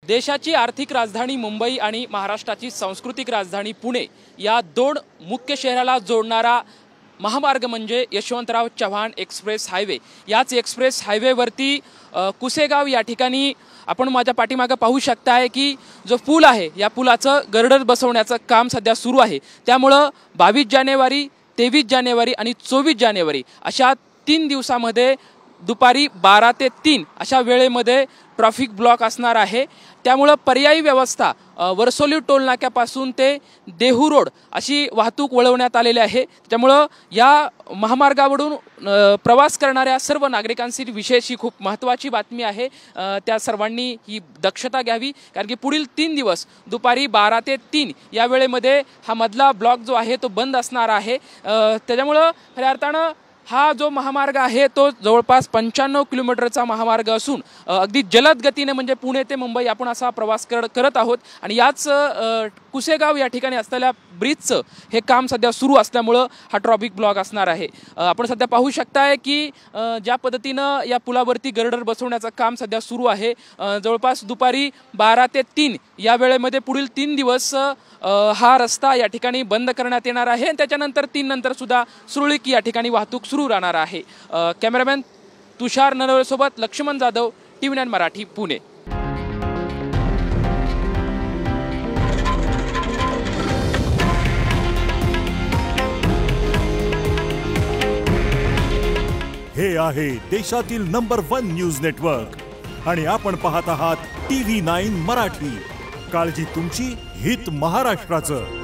देशाची आर्थिक राजधानी मुंबई आणि महाराष्ट्राची सांस्कृतिक राजधानी पुणे या दोन मुख्य शहराला जोडणारा महामार्ग म्हणजे यशवंतराव चव्हाण एक्सप्रेस हायवे। याच एक्सप्रेस हायवेवरती कुसेगाव या ठिकाणी आपण माझ्या पाठीमागे पाहू शकताय की जो पूल आहे या पुलाचं गर्डर बसवण्याचं काम सध्या सुरू आहे। त्यामुळे 22 जानेवारी 23 जानेवारी आणि 24 जानेवारी अशा 3 दिवसांमध्ये दुपारी 12 ते 3 अशा वेळेमध्ये ट्रॅफिक ब्लॉक असणार आहे। त्यामुळे पर्यायी व्यवस्था वर्सोली टोल नाक्यापासून ते देहू रोड अशी वाहतूक वळवण्यात आलेली आहे। त्यामुळे या महामार्गावरून प्रवास करणाऱ्या सर्व नागरिकांची विशेष ही खूप महत्त्वाची बातमी आहे। त्या सर्वांनी ही दक्षता घ्यावी, कारण की पुढील 3 दिवस दुपारी 12 ते 3 या वेळेमध्ये हा मधला ब्लॉक जो आहे तो बंद असणार आहे। त्यामुळे खऱ्या अर्थानं हा जो महामार्ग आहे तो जवळपास 95 किलोमीटरचा महामार्ग असून अगदी जलद गतीने म्हणजे पुणे ते मुंबई आपण असा प्रवास करत आहोत। आणि याच कुसेगाव या ठिकाणी असलेल्या ब्रिजचं हे काम सध्या सुरू असल्यामुळे हा ट्रॅफिक ब्लॉक असणार आहे। आपण सध्या पाहू शकताय की ज्या पद्धतीनं या पुलावरती गर्डर बसवण्याचं काम सध्या सुरू आहे। जवळपास दुपारी 12 ते 3 या वेळेमध्ये पुढील 3 दिवस हा रस्ता या ठिकाणी बंद करण्यात येणार आहे। त्याच्यानंतर 3 नंतर सुद्धा सुरळीत या ठिकाणी वाहतूक सुरू राहणार आहे। कॅमेरामॅन तुषार नरवळे सोबत लक्ष्मण जाधव, TV9 मराठी, पुणे। हे आहे देशातील नंबर 1 न्यूज नेटवर्क आणि आपण पाहत आहात TV9 मराठी। काळजी तुमची, हित महाराष्ट्राचं।